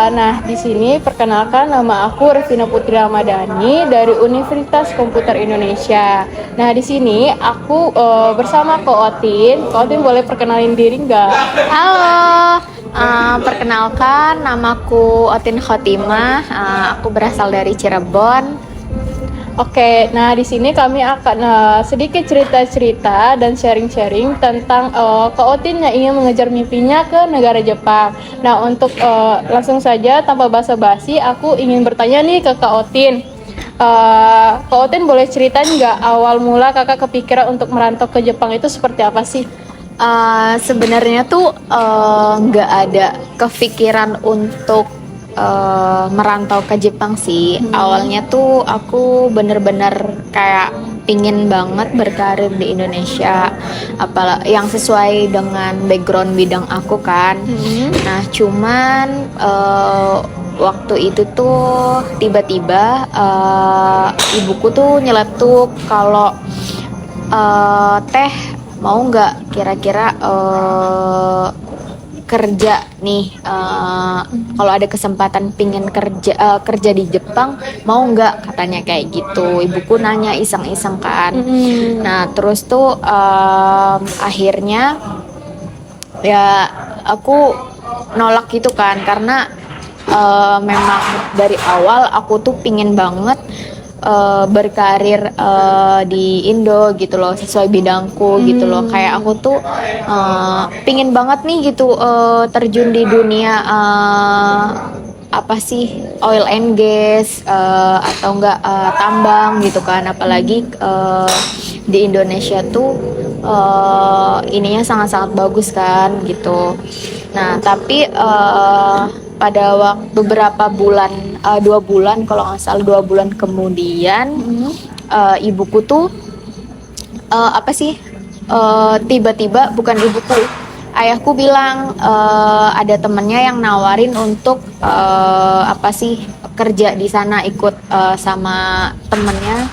Nah di sini perkenalkan nama aku Revina Putri Ramadhani dari Universitas Komputer Indonesia. Nah di sini aku bersama Ko Otin. Ko Otin boleh perkenalin diri nggak? Halo, perkenalkan namaku Otin Khotimah. Aku berasal dari Cirebon. Oke, nah di sini kami akan sedikit cerita-cerita dan sharing-sharing tentang Kak Otin yang ingin mengejar mimpinya ke negara Jepang. Nah, untuk langsung saja tanpa basa-basi, aku ingin bertanya nih ke Kak Otin. Kak Otin boleh ceritain nggak awal mula kakak kepikiran untuk merantau ke Jepang itu seperti apa sih? Sebenarnya tuh nggak ada kepikiran untuk merantau ke Jepang sih. Awalnya tuh aku bener-bener kayak pingin banget berkarir di Indonesia, apalagi yang sesuai dengan background bidang aku kan. Nah, cuman waktu itu tuh tiba-tiba ibuku tuh nyeletuk kalau teh mau nggak kira-kira kerja nih, kalau ada kesempatan pingin kerja di Jepang mau nggak, katanya kayak gitu. Ibuku nanya iseng-iseng kan. Nah terus tuh akhirnya ya aku nolak gitu kan, karena memang dari awal aku tuh pingin banget berkarir di Indo gitu loh, sesuai bidangku gitu loh. Kayak aku tuh pingin banget nih gitu terjun di dunia apa sih, oil and gas, atau enggak tambang gitu kan. Apalagi di Indonesia tuh ininya sangat-sangat bagus kan gitu. Nah tapi pada waktu beberapa bulan, 2 bulan kalau nggak salah, 2 bulan kemudian ibuku tuh apa sih, tiba-tiba, bukan ibuku, ayahku bilang ada temennya yang nawarin untuk apa sih, kerja di sana, ikut sama temennya,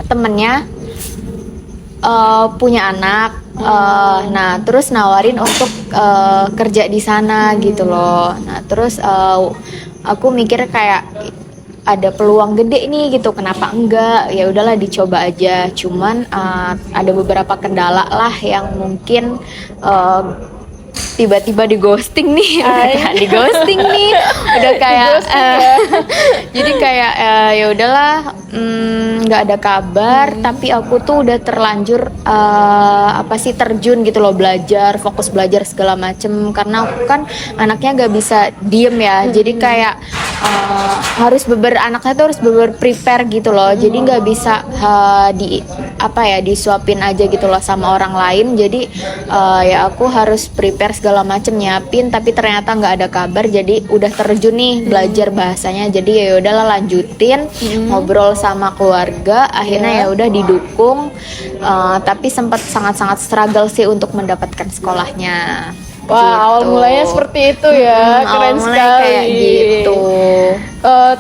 temennya punya anak. Nah terus nawarin untuk kerja di sana gitu loh. Nah terus aku mikir kayak ada peluang gede nih gitu, kenapa enggak, ya udahlah dicoba aja. Cuman ada beberapa kendala lah yang mungkin tiba-tiba di ghosting nih, di ghosting nih, udah kayak jadi kayak ya udahlah, nggak ada kabar. Tapi aku tuh udah terlanjur apa sih, terjun gitu loh, belajar, fokus belajar segala macem, karena aku kan anaknya nggak bisa diem ya. Jadi kayak anaknya tuh harus prepare gitu loh. Jadi nggak bisa di apa ya, disuapin aja gitu loh sama orang lain. Jadi ya aku harus prepare segala macem, nyiapin. Tapi ternyata nggak ada kabar, jadi udah terjun nih belajar bahasanya. Jadi ya udahlah lanjutin, ngobrol sama keluarga. Akhirnya ya udah didukung, tapi sempat sangat-sangat struggle sih untuk mendapatkan sekolahnya. Wah, gitu. awal mulanya seperti itu ya, keren sekali. Kayak gitu.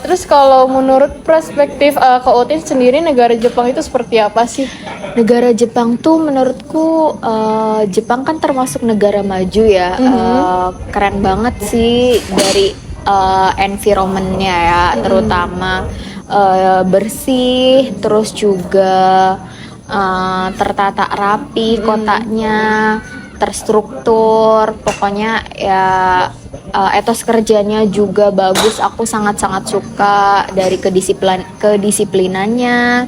Terus kalau menurut perspektif Kak Otin sendiri, negara Jepang itu seperti apa sih? Negara Jepang tuh menurutku, Jepang kan termasuk negara maju ya. Keren banget sih dari environmentnya ya, terutama bersih, terus juga tertata rapi kotanya, terstruktur, pokoknya ya etos kerjanya juga bagus. Aku sangat-sangat suka dari kedisiplinannya.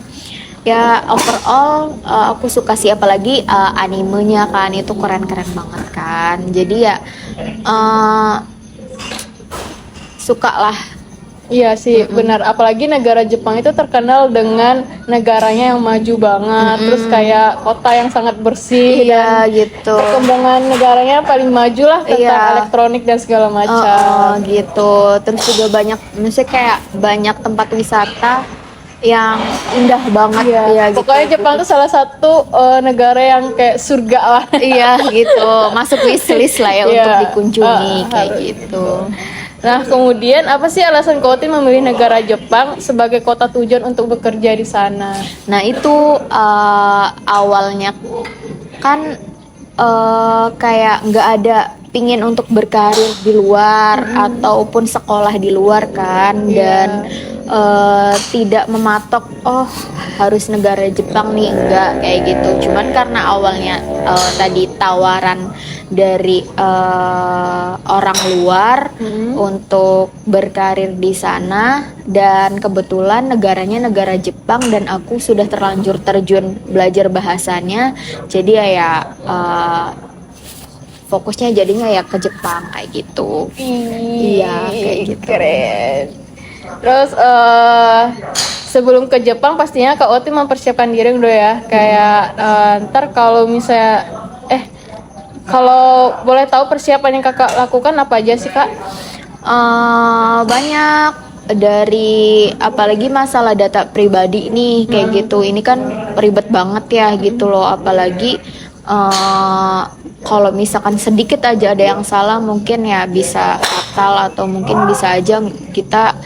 Ya overall aku suka sih, apalagi animenya kan itu keren-keren banget kan. Jadi ya suka lah. Iya sih, benar. Apalagi negara Jepang itu terkenal dengan negaranya yang maju banget, terus kayak kota yang sangat bersih, Iya dan gitu. perkembangan negaranya paling maju lah tentang elektronik dan segala macam. Gitu. Terus juga banyak, maksudnya kayak banyak tempat wisata yang indah banget. Iya, gitu. pokoknya Jepang tuh salah satu negara yang kayak surga lah. Iya gitu, masuk wishlist lah ya untuk Iya, dikunjungi kayak harus. gitu. Nah, kemudian apa sih alasan Kak Otin memilih negara Jepang sebagai kota tujuan untuk bekerja di sana? Nah itu awalnya kan kayak nggak ada pingin untuk berkarir di luar ataupun sekolah di luar kan, dan tidak mematok harus negara Jepang nih, enggak kayak gitu. Cuman karena awalnya tadi tawaran dari orang luar untuk berkarir di sana, dan kebetulan negaranya negara Jepang dan aku sudah terlanjur terjun belajar bahasanya, jadi ya fokusnya jadinya ya ke Jepang kayak gitu. Iya, kayak gitu. Keren. Terus sebelum ke Jepang pastinya Kak Oti mempersiapkan diri udah ya. Kayak ntar kalau misalnya kalau boleh tahu persiapan yang Kakak lakukan apa aja sih Kak? Banyak, dari apalagi masalah data pribadi nih kayak gitu. Ini kan ribet banget ya gitu loh, apalagi kalau misalkan sedikit aja ada yang salah mungkin ya bisa fatal, atau mungkin bisa aja kita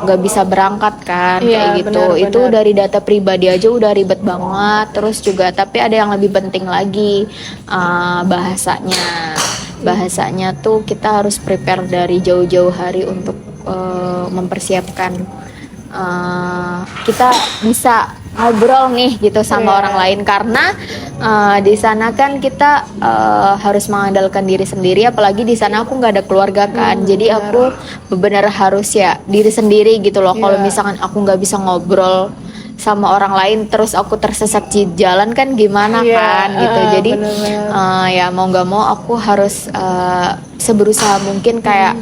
nggak bisa berangkat kan, kayak gitu. Benar, Itu benar. dari data pribadi aja udah ribet banget. Terus juga tapi ada yang lebih penting lagi, bahasanya tuh kita harus prepare dari jauh-jauh hari untuk mempersiapkan kita bisa ngobrol nih gitu sama orang lain, karena di sana kan kita harus mengandalkan diri sendiri, apalagi di sana aku nggak ada keluarga kan, jadi aku benar harus ya diri sendiri gitu loh. Kalau misalkan aku nggak bisa ngobrol sama orang lain terus aku tersesat di jalan kan gimana kan gitu. Jadi ya mau nggak mau aku harus seberusaha mungkin kayak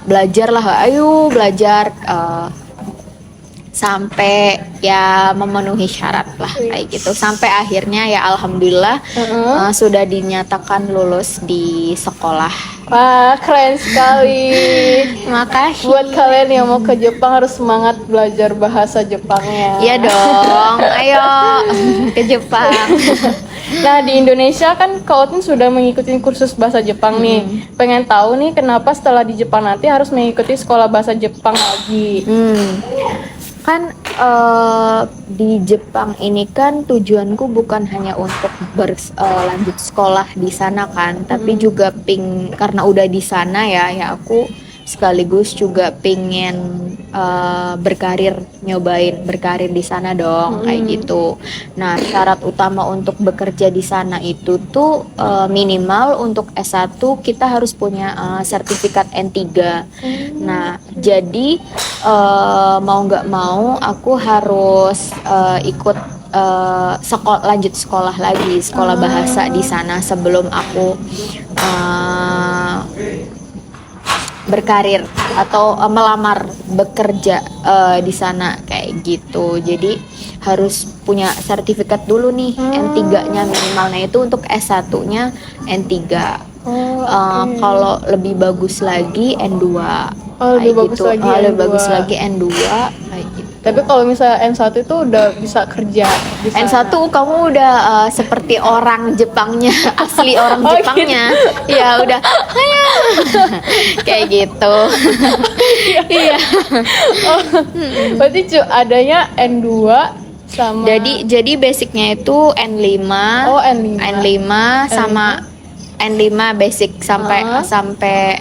belajar lah, ayo belajar sampai ya memenuhi syarat lah kayak gitu, sampai akhirnya ya alhamdulillah sudah dinyatakan lulus di sekolah. Wah, keren sekali. Makasih. Buat kalian yang mau ke Jepang harus semangat belajar bahasa Jepangnya. Iya dong, ayo ke Jepang. Nah, di Indonesia kan Kak Otin sudah mengikuti kursus bahasa Jepang nih. Pengen tahu nih kenapa setelah di Jepang nanti harus mengikuti sekolah bahasa Jepang lagi. Kan di Jepang ini kan tujuanku bukan hanya untuk lanjut sekolah di sana kan, tapi juga karena udah di sana ya aku sekaligus juga pingin nyobain berkarir di sana dong, kayak gitu. Nah, syarat utama untuk bekerja di sana itu tuh minimal untuk S1 kita harus punya sertifikat N3. Nah, jadi mau nggak mau aku harus ikut lanjut sekolah lagi, sekolah bahasa di sana sebelum aku berkarir atau melamar bekerja di sana kayak gitu. Jadi harus punya sertifikat dulu nih, N3-nya minimal. Nah, itu untuk S1-nya N3. Kalau lebih bagus lagi N2. Lebih bagus gitu. lagi Lebih N2. bagus lagi N2 kayak gitu. Tapi kalau misalnya N1 itu udah bisa kerja di sana. N1 kamu udah seperti orang Jepangnya, asli orang Jepangnya. Ya udah kayak gitu. Iya. Berarti adanya N2 sama Jadi basicnya itu N5. N5. N5 sama N5 basic sampai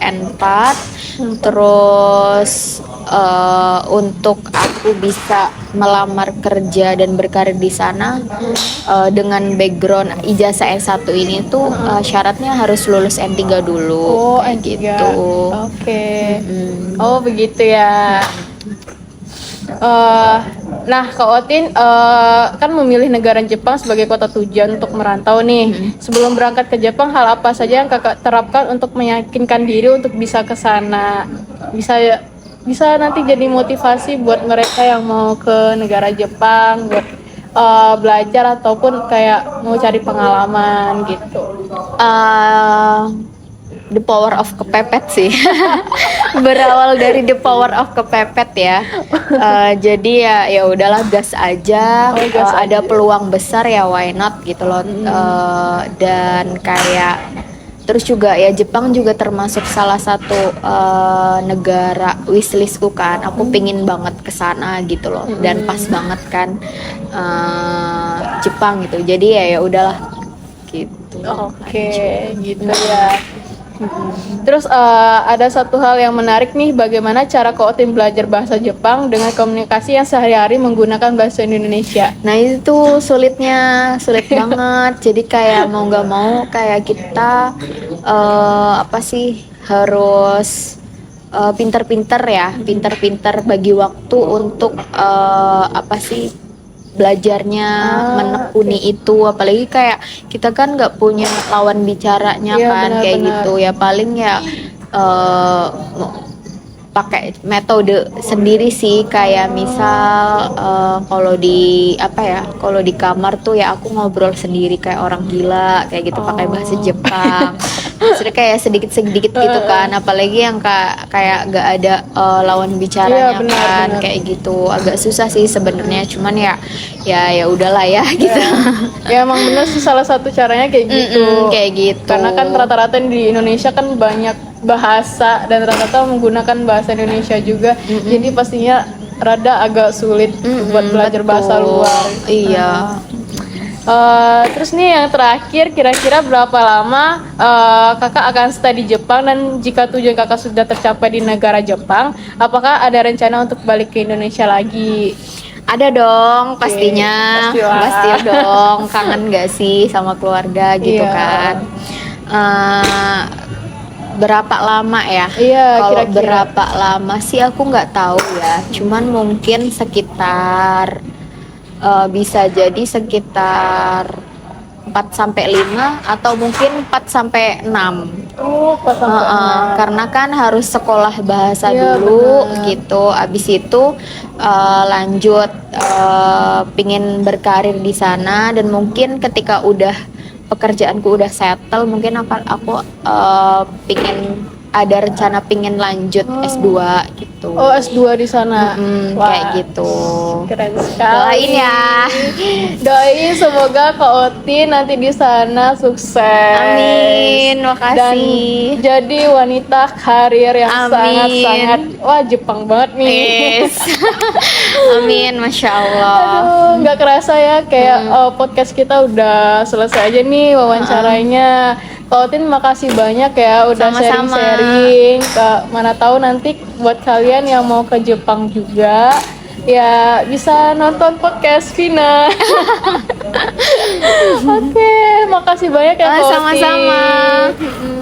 N4. Terus untuk aku bisa melamar kerja dan berkarir di sana dengan background ijazah S1 ini tuh syaratnya harus lulus N3 dulu kayak N3. gitu. Oke. Oh, begitu ya. Nah, Kak Otin kan memilih negara Jepang sebagai kota tujuan untuk merantau nih. Sebelum berangkat ke Jepang, hal apa saja yang Kakak terapkan untuk meyakinkan diri untuk bisa ke sana? Bisa nanti jadi motivasi buat mereka yang mau ke negara Jepang buat belajar ataupun kayak mau cari pengalaman gitu. The power of kepepet sih. Berawal dari the power of kepepet ya. Jadi ya udahlah, gas aja. Ada peluang besar ya why not gitu loh. Dan kayak terus juga ya Jepang juga termasuk salah satu negara wishlistku kan. Aku pingin banget ke sana gitu loh. Dan pas banget kan Jepang gitu. Jadi ya udahlah gitu. Oke, gitu ya. Terus ada satu hal yang menarik nih, bagaimana cara Kak Otin belajar bahasa Jepang dengan komunikasi yang sehari-hari menggunakan bahasa Indonesia? Nah itu sulit banget. Jadi kayak mau nggak mau kayak kita apa sih harus pinter-pinter ya, pinter-pinter bagi waktu untuk apa sih belajarnya, menekuni itu. Apalagi kayak kita kan nggak punya lawan bicaranya Iya, kan, kayak benar-benar. gitu ya paling ya eh, pakai metode sendiri sih, kayak misal kalau di apa ya, kalau di kamar tuh ya aku ngobrol sendiri kayak orang gila kayak gitu pakai bahasa Jepang. Maksudnya kayak sedikit-sedikit gitu kan, apalagi yang kayak gak ada lawan bicaranya Iya, benar, kan, benar. kayak gitu agak susah sih sebenarnya, cuman ya udahlah ya gitu. Ya emang bener sih, salah satu caranya kayak gitu. Kayak gitu. Karena kan rata-rata di Indonesia kan banyak bahasa dan rata-rata menggunakan bahasa Indonesia juga. Jadi pastinya rada agak sulit buat belajar bahasa betul. luar. Iya. Terus nih yang terakhir, kira-kira berapa lama kakak akan stay di Jepang, dan jika tujuan kakak sudah tercapai di negara Jepang, apakah ada rencana untuk balik ke Indonesia lagi? Ada dong, pastinya. pastilah. Pasti dong. Kangen gak sih sama keluarga gitu Iya. kan? Eh, berapa lama ya? Iya, Kalau kira-kira. berapa lama sih aku nggak tahu ya. Cuman mungkin sekitar bisa jadi sekitar 4 sampai 5 atau mungkin 4 sampai 6. Oh, pas sampai enam. Karena kan harus sekolah bahasa Iya, dulu benar. gitu. Abis itu lanjut pingin berkarir di sana, dan mungkin ketika udah pekerjaanku udah settle, mungkin aku pingin ada rencana pingin lanjut S2 gitu. Oh, S2 di sana. Wah, Kayak gitu. keren sekali. Doain ya. Doain semoga Kak Oti nanti di sana sukses. Amin, makasih. Dan jadi wanita karir yang Amin. sangat-sangat, wah, Jepang banget nih. Yes. Amin, masya Allah. Aduh, nggak kerasa ya, kayak podcast kita udah selesai aja nih wawancaranya. Kak Otin makasih banyak ya udah Sama-sama. sharing-sharing. Mana tahu nanti buat kalian yang mau ke Jepang juga ya bisa nonton podcast Vina. Oke, makasih banyak ya Kak Otin. Sama-sama.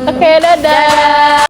Oke, dadah.